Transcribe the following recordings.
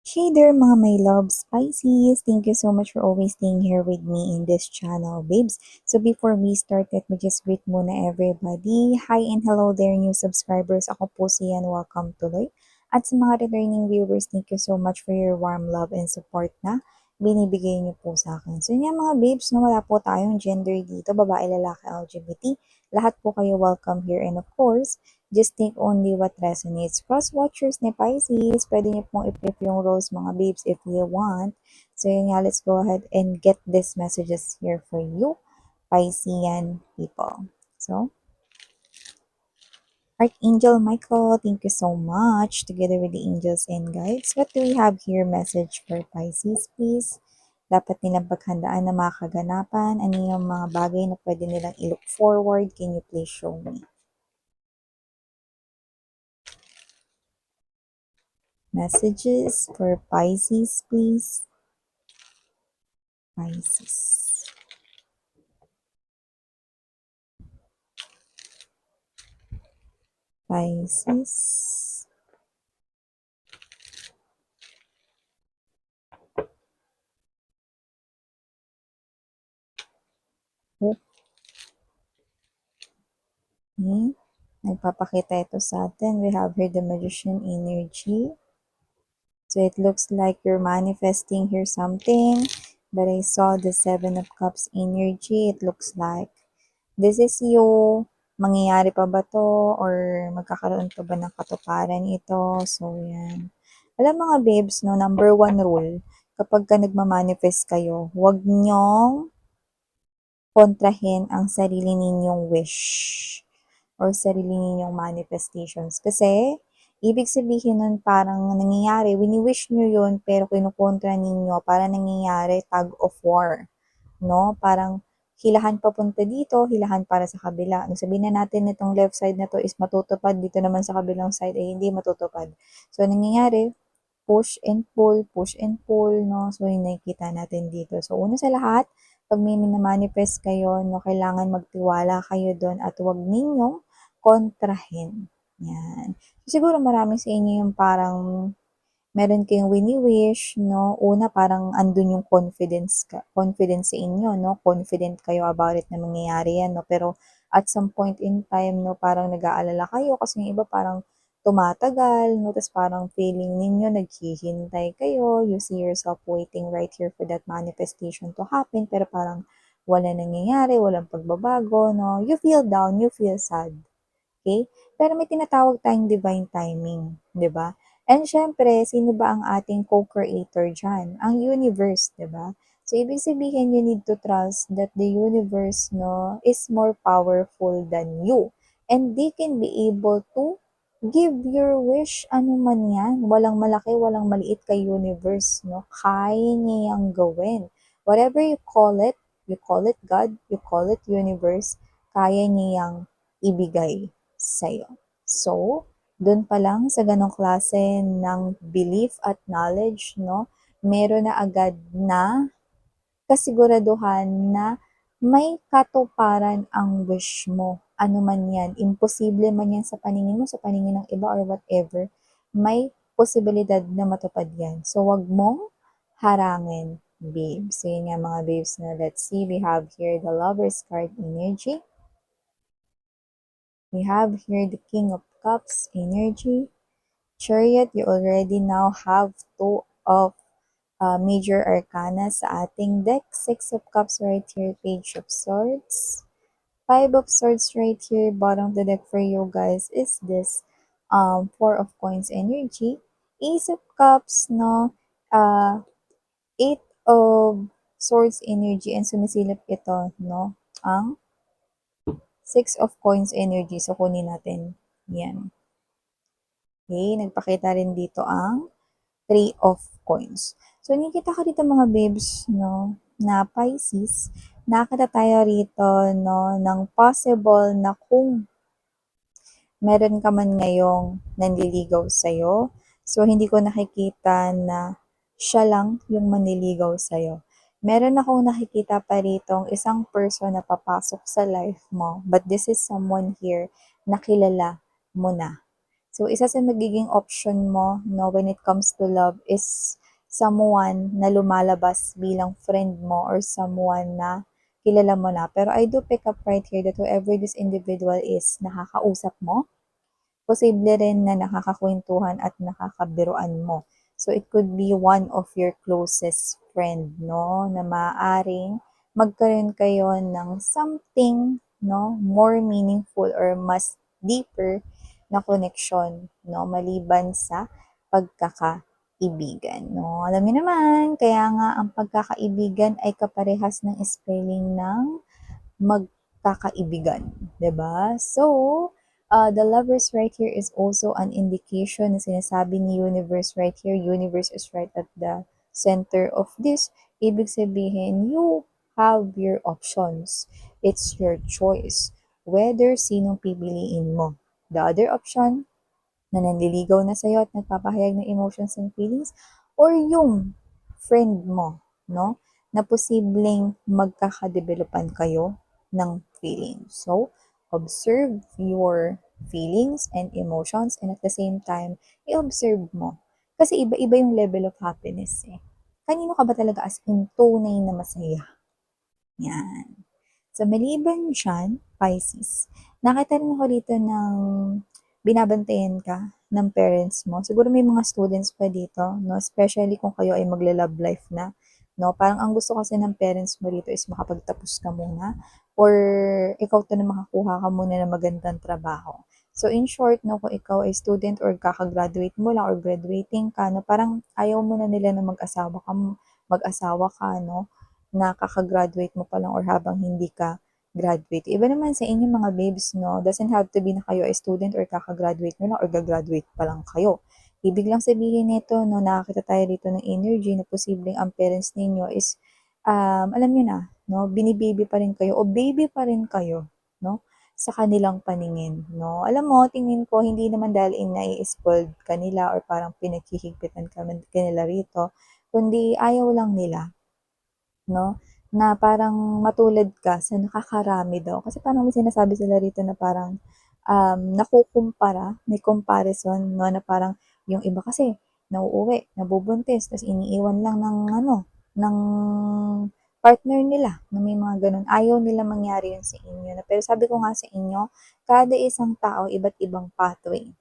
Hey there mga my loves, Pisces! Thank you so much for always staying here with me in this channel, babes. So before we start, let me just greet muna everybody. Hi and hello there new subscribers. Ako po si Yan, welcome tuloy. At sa mga returning viewers, thank you so much for your warm love and support na binibigay niyo po sa akin. So yun mga babes, no, wala po tayong gender dito, babae, lalaki, LGBT. Lahat po kayo welcome here and of course, just take only what resonates. Cross-watchers ni Pisces, pwede niyo pong i-flip yung roles mga babes if you want. So yun nga, let's go ahead and get these messages here for you, Piscean people. So, Archangel Michael, thank you so much, together with the angels and guides. What do we have here? Message for Pisces, please. Dapat nilang paghandaan na mga kaganapan. Ano yung mga bagay na pwede nilang i-look forward? Can you please show me? Messages for Pisces, please. Pisces. Pisces. Okay. Nagpapakita ito sa atin. We have here the Magician energy. So it looks like you're manifesting here something. But I saw the Seven of Cups energy. It looks like this is you. Mangyayari pa ba to? Or magkakaroon pa ba ng katuparan ito? So yan. Alam mga babes, no, number one rule, kapag ka nagmamanifest kayo, huwag nyong kontrahin ang sarili ninyong wish or sarili ninyong manifestations. Kasi, ibig sabihin nun parang nangyayari, wini-wish nyo yun, pero kinukontra ninyo, para nangyayari tug of war. No? Parang hilahan papunta dito, hilahan para sa kabila. Nung sabihin na natin itong left side na to is matutupad, dito naman sa kabilang side ay hindi matutupad. So, nangyayari, push and pull, no? So, yung nakikita natin dito. So, una sa lahat, pag may minamanifest kayo, no, kailangan magtiwala kayo doon at huwag ninyong kontrahin. Yan. So, siguro marami sa inyo yung parang meron kayong wini-wish, no? Una, parang andun yung confidence sa inyo, no? Confident kayo about it na mangyayari yan, no? Pero at some point in time, no, parang nag-aalala kayo kasi yung iba parang tumatagal, no? Tapos parang feeling ninyo, naghihintay kayo, you see yourself waiting right here for that manifestation to happen, pero parang wala nangyayari, walang pagbabago, no? You feel down, you feel sad. Okay? Pero may tinatawag tayong divine timing, 'di ba? And syempre, sino ba ang ating co-creator diyan? Ang universe, 'di ba? So ibig sabihin you need to trust that the universe no is more powerful than you. And they can be able to give your wish ano man 'yan. Walang malaki, walang maliit kay universe, no? Kaya niya yang gawin. Whatever you call it God, you call it universe, kaya niya yang ibigay sa'yo. So, dun pa lang sa ganong klase ng belief at knowledge, no, meron na agad na kasiguraduhan na may katuparan ang wish mo. Ano man yan, imposible man yan sa paningin mo, sa paningin ng iba or whatever, may posibilidad na matupad yan. So, wag mong harangin, babes. So, yun nga mga babes na let's see. We have here the Lover's card energy. We have here the King of Cups energy. Chariot, you already now have two of major arcana sa ating deck. Six of Cups right here, Page of Swords. Five of Swords right here, bottom of the deck for you guys is this Four of Coins energy. Ace of Cups, no? Eight of Swords energy and sumisilip ito, no? Ang Six of Coins energy. So, kunin natin yan. Okay, nagpakita rin dito ang Three of Coins. So, nakikita ko dito mga babes, no, na Pisces, nakita tayo rito, no, ng possible na kung meron ka man ngayong nanliligaw sa'yo, so hindi ko nakikita na siya lang yung manliligaw sa'yo. Meron akong nakikita pa rito isang person na papasok sa life mo, but this is someone here na kilala mo na. So, isa sa magiging option mo, no, when it comes to love is someone na lumalabas bilang friend mo or someone na kilala mo na. Pero I do pick up right here that whoever this individual is, nakakausap mo, posible rin na nakakakwentuhan at nakakabiruan mo. So, it could be one of your closest friend, no, na maaaring magkaroon kayo ng something, no, more meaningful or mas deeper na connection, no, maliban sa pagkakaibigan, no. Alam niyo naman, kaya nga ang pagkakaibigan ay kaparehas ng spelling ng magkakaibigan, 'di ba? So, the lovers right here is also an indication na sinasabi ni universe right here. Universe is right at the center of this. Ibig sabihin, you have your options. It's your choice whether sinong pipiliin mo. The other option, na nanliligaw na sa'yo at nagpapahayag ng emotions and feelings, or yung friend mo, no, na posibleng magkakadevelopan kayo ng feelings. So, observe your feelings and emotions and at the same time, i-observe mo. Kasi iba-iba yung level of happiness eh. Kanino ka ba talaga as in tunay na masaya? Yan. So, maliban dyan, Pisces, nakita rin ako dito ng binabantayan ka ng parents mo. Siguro may mga students pa dito, no? Especially kung kayo ay magla-love life na, no? Parang ang gusto kasi ng parents mo dito is makapagtapos ka muna or ikaw to na makakuha ka muna ng magandang trabaho. So, in short, no, kung ikaw ay student or kakagraduate mo lang or graduating ka, no, parang ayaw mo na nila na mag-asawa ka, no? Na kakagraduate mo pa lang or habang hindi ka graduate. Iba naman sa inyo mga babes, no? Doesn't have to be na kayo ay student or kakagraduate nyo lang or gagraduate pa lang kayo. Ibig lang sabihin nito, no, nakakita tayo dito ng energy na posibleng ang parents ninyo is, alam nyo na, no, binibaby pa rin kayo o baby pa rin kayo, no, sa kanilang paningin, no. Alam mo, tingin ko, hindi naman dahil nai-spoiled kanila or parang pinaghihigpitan kanila rito, kundi ayaw lang nila, no, na parang matulad ka sa nakakarami daw. Kasi parang may sinasabi sila rito na parang, nakukumpara, may comparison, no, na parang yung iba kasi nauuwi, nabubuntis, tas iniiwan lang ng ano, ng partner nila, na may mga gano'n. Ayaw nila mangyari yun sa inyo. Pero sabi ko nga sa inyo, kada isang tao iba't ibang pathway.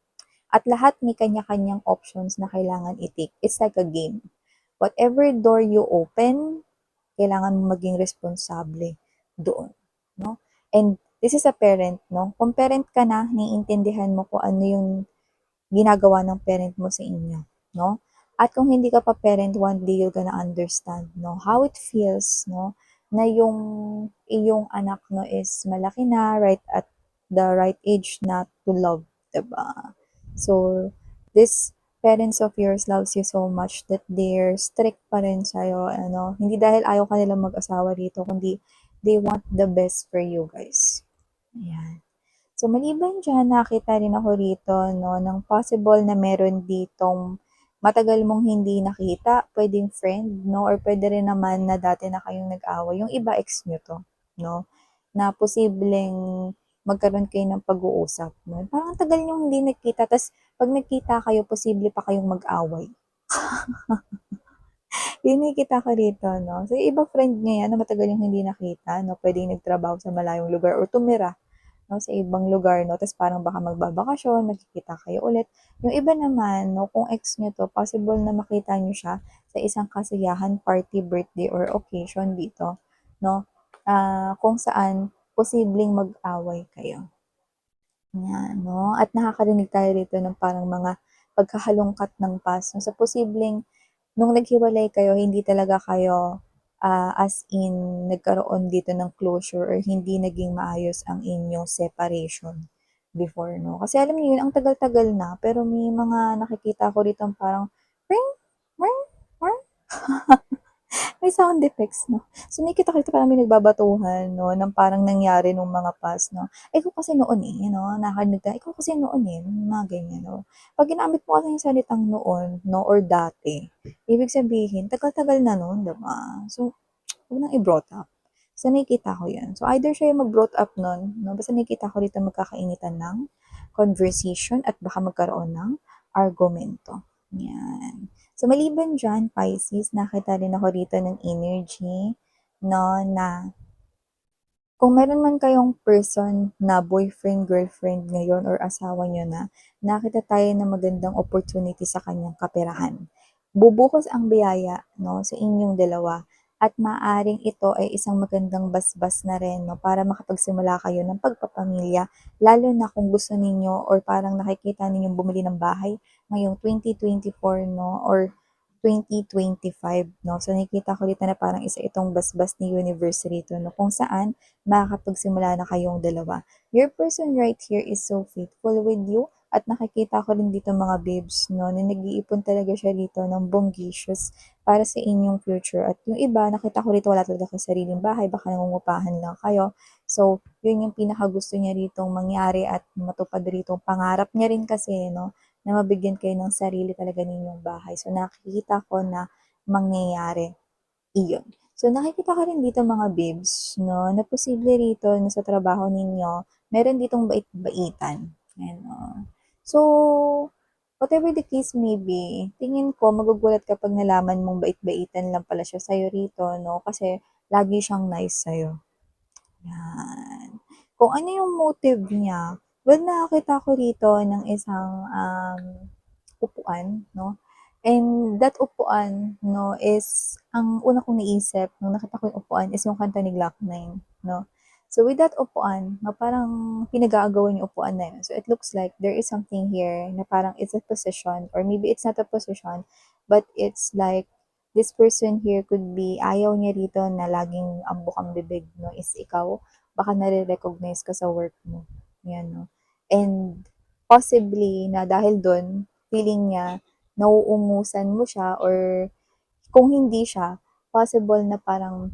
At lahat may kanya-kanyang options na kailangan i-take. It's like a game. Whatever door you open, kailangan mo maging responsable doon, no? And this is a parent, no? Kung parent ka na, naiintindihan mo kung ano yung ginagawa ng parent mo sa inyo, no? At kung hindi ka pa parent, one day you're gonna understand, no? How it feels, no? Na yung iyong anak, no, is malaki na, right at the right age na to love, diba? So, this parents of yours loves you so much that they're strict pa rin sa'yo, ano? Hindi dahil ayaw ka nilang mag-asawa dito, kundi they want the best for you guys. Ayan. So, maliban diyan, nakita rin ako rito, no, ng possible na meron ditong matagal mong hindi nakita, pwedeng friend, no, or pwede rin naman na dati na kayong nag-away. Yung iba, ex nyo to, no, na posibleng magkaroon kayo ng pag-uusap. No? Parang tagal nyo hindi nagkita, tas pag nagkita kayo, posible pa kayong mag-away. Yun nakikita ko rito, no. So, yung iba friend niya yan na matagal yung hindi nakita, no, pwedeng nagtrabaho sa malayong lugar or tumira, no, sa ibang lugar, no, tas parang baka magbabakasyon, magkikita kayo ulit. Yung iba naman, no, kung ex nyo to, possible na makita nyo siya sa isang kasiyahan, party, birthday, or occasion dito, no, kung saan posibleng mag-away kayo. Yan, no, at nakakarinig tayo rito ng parang mga pagkahalongkat ng past, no, sa posibleng nung naghiwalay kayo, hindi talaga kayo, as in nagkaroon dito ng closure or hindi naging maayos ang inyong separation before, no? Kasi alam niyo yun, ang tagal-tagal na, pero may mga nakikita ko rito parang ring, ring, ring. May sound effects, no? So, nakikita-kita parang may nagbabatuhan, no, ng parang nangyari nung mga past, no? Ikaw kasi noon eh, you know, nakakarinig tayo, ikaw kasi noon eh, mga ganyan, no? Pag ginamit mo kasi yung salitang noon, no, or dati, ibig sabihin, tagal-tagal na nun, diba? So, huwag nang i-brought up. So, nakikita ko yan. So, either siya yung mag-brought up nun, no? Basta nakikita ko dito magkakainitan ng conversation at baka magkaroon ng argumento. Yan. So, maliban dyan, Pisces, nakita rin ako rito ng energy, no, na kung meron man kayong person na boyfriend, girlfriend ngayon or asawa nyo na, nakita tayo ng magandang opportunity sa kanyang kaperahan. Bubukas ang biyaya, no, sa inyong dalawa at maaring ito ay isang magandang basbas na rin, no, para makapagsimula kayo ng pagpapamilya, lalo na kung gusto ninyo or parang nakikita ninyong bumili ng bahay ngayong 2024, no, or 2025, no. So, nakikita ko dito na parang isa itong basbas ni universe rito, no, kung saan makakapagsimula na kayong dalawa. Your person right here is so faithful with you at nakikita ko rin dito mga babes, no, na nag-iipon talaga siya rito ng bonggicious para sa inyong future. At yung iba, nakita ko rito wala talaga kayong sariling bahay, baka nangungupahan lang kayo. So, yun yung pinakagusto niya rito mangyari at matupad rito. Pangarap niya rin kasi, no, na mabigyan kayo ng sarili talaga ninyong bahay. So, nakikita ko na mangyayari iyon. So, nakikita ko rin dito mga babes, no, na posible rito na sa trabaho ninyo, meron ditong bait-baitan. Ayan, no. So, whatever the case may be, tingin ko magugulat kapag nalaman mong bait-baitan lang pala siya sa'yo rito, no, kasi lagi siyang nice sa'yo. Yan. Kung ano yung motive niya, well, nakakita ko rito ng isang upuan, no? And that upuan, no, is, ang una kong naisip nung nakita ko yung upuan is yung kanta ni Glock 9, no? So with that upuan, no, parang pinag-aagawan yung upuan na yun. So it looks like there is something here na parang it's a position or maybe it's not a position, but it's like this person here could be, ayaw niya rito na laging ang bukang bibig, no, is ikaw. Baka nare-recognize ka sa work mo. Yan, no. And possibly na dahil doon, feeling niya, nauungusan mo siya or kung hindi siya, possible na parang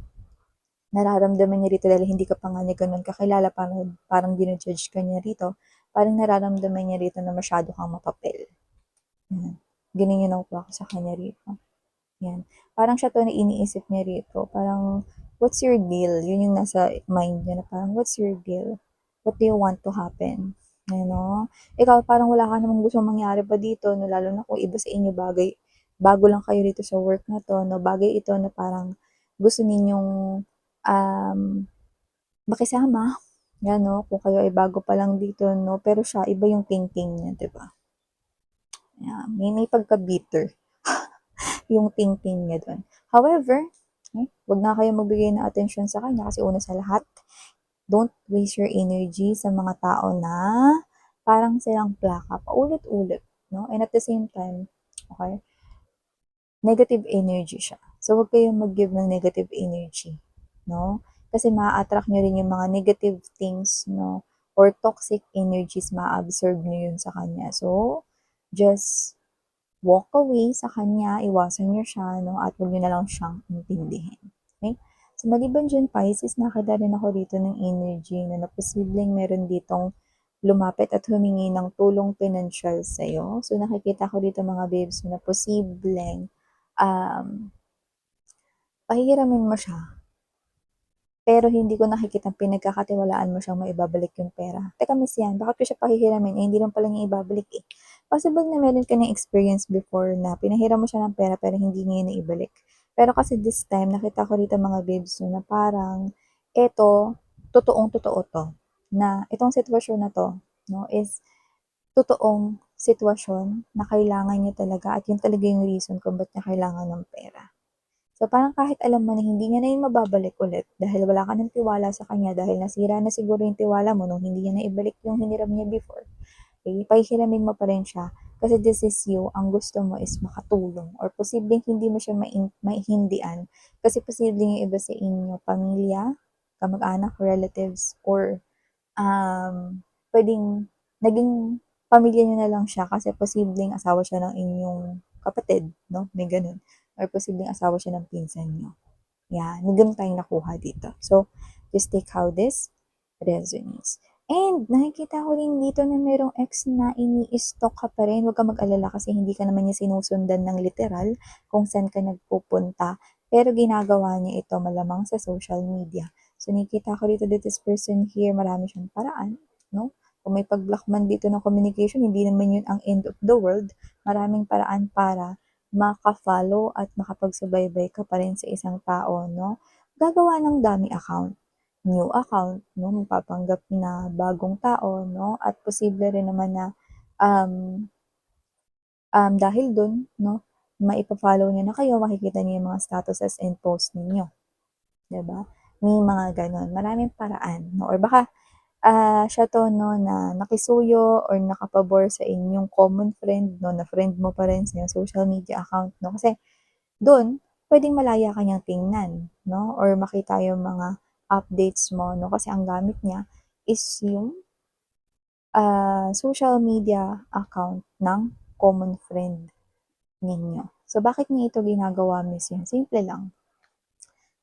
nararamdaman niya rito dahil hindi ka pa nga niya ganun kakilala, parang dinujudge ka niya rito, parang nararamdaman niya rito na masyado kang mapapel. Yan. Ganun yung nakuha ko sa kanya rito. Yan. Parang siya 'to na iniisip niya rito, parang, "What's your deal?" Yun yung nasa mind niya na parang, "What's your deal? What do you want to happen?" Ano? Ikaw parang wala ka namang gustong mangyari pa dito 'no, lalo na kung iba sa inyo bagay bago lang kayo dito sa work na 'to 'no, bagay ito na parang gusto ninyong, um, makisama, 'yan 'no, kung kayo ay bago pa lang dito 'no, pero siya iba yung thinking niya, 'di ba? May pagka-bitter. Yung thinking niya dun. However, wag na kayo magbigay ng atensyon sa kanya kasi una sa lahat, don't waste your energy sa mga tao na parang silang plaka, paulit-ulit, no? And at the same time, okay, negative energy siya. So, wag kayong mag-give ng negative energy, no? Kasi maa-attract nyo rin yung mga negative things, no? Or toxic energies, ma-absorb nyo yun sa kanya. So, just walk away sa kanya, iwasan niyo siya, no, at huwag niyo na lang siyang intindihin. Okay? So, maliban dyan, Pisces, nakita rin ako dito ng energy na posibleng meron ditong lumapit at humingi ng tulong financial sa'yo. So, nakikita ko dito mga babes na posibleng pahihiramin mo siya pero hindi ko nakikitang pinagkakatiwalaan mo siyang maibabalik yung pera. Teka miss yan, bakit ko siya pahihiramin? Eh, hindi lang pala niya ibabalik eh. Possible na meron ka ng experience before na pinahiram mo siya ng pera pero hindi niya na ibalik. Pero kasi this time, nakita ko rito mga babes no, na parang eto, totoong totoo to. Na itong sitwasyon na to, no, is totoong sitwasyon na kailangan niya talaga at yun talaga yung reason kung ba't niya kailangan ng pera. So, parang kahit alam mo na hindi niya na yun mababalik ulit dahil wala ka ng tiwala sa kanya dahil nasira na siguro yung tiwala mo nung hindi niya na ibalik yung hiniram niya before, okay, pahihiramin mo pa rin siya kasi this is you, ang gusto mo is makatulong or posibleng hindi mo siya maintindihan kasi posibleng yung iba sa inyo, pamilya, kamag-anak, relatives, or puwedeng naging pamilya niyo na lang siya kasi posibleng asawa siya ng inyong kapatid 'no, may gano'n or posibleng asawa siya ng pinsan niyo. May gano'n tayong nakuha dito. So, just take how this resonates. And nakikita ko rin dito na merong ex na ini-stalk ka pa rin, huwag kang mag-alala kasi hindi ka naman niya sinusundan ng literal kung saan ka nagpupunta, pero ginagawa niya ito malamang sa social media. So, nakikita ko dito that this person here, marami siyang paraan, no? Kung may pag-block man dito ng communication, hindi naman yun ang end of the world. Maraming paraan para maka-follow at makapagsubaybay ka pa rin sa isang tao, no? Gagawa ng dummy account, new account, no? Mapapanggap na bagong tao, no? At posible rin naman na um, dahil dun, no, maipa-follow niyo na kayo, makikita niyo yung mga statuses and post ninyo, 'di ba? May mga gano'n, maraming paraan, no? Or baka, siya 'to, no, na nakisuyo or nakapabor sa inyong common friend, no, na friend mo pa rin sa iyong social media account, no? Kasi dun, puwedeng malaya ka niyang tingnan, no, or makita yung mga updates mo, no, kasi ang gamit niya is yung social media account ng common friend ninyo. So, bakit niya ito ginagawa, Miss Yan? Simple lang.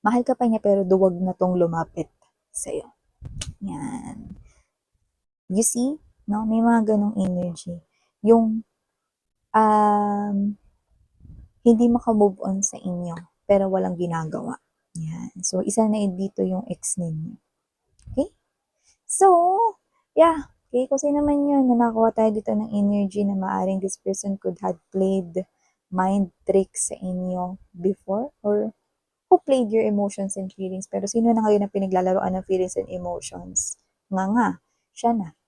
Mahal ka pa niya pero duwag na tong lumapit sa'yo. Yan. You see? No? May mga ganong energy. Yung um, hindi makamove on sa inyo pero walang ginagawa. Yan. So, isa na dito yung ex ninyo. Okay? So, yeah. Okay, kung sino naman yun, na nakakuha tayo dito ng energy na maaring this person could have played mind tricks sa inyo before or who played your emotions and feelings. Pero sino na ngayon ang pinaglalaroan ng feelings and emotions? Nga, siya na.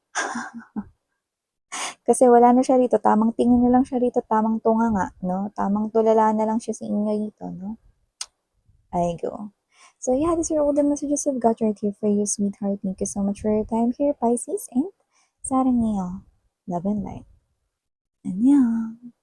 Kasi wala na siya rito, tamang tingin na lang siya rito, tamang tunga nga, no? Tamang tulala na lang siya sa inyo dito, no? I go. So yeah, these are all the messages I've got right here for you, sweetheart. Thank you so much for your time here, Pisces, and 사랑해요. Love and light. 안녕.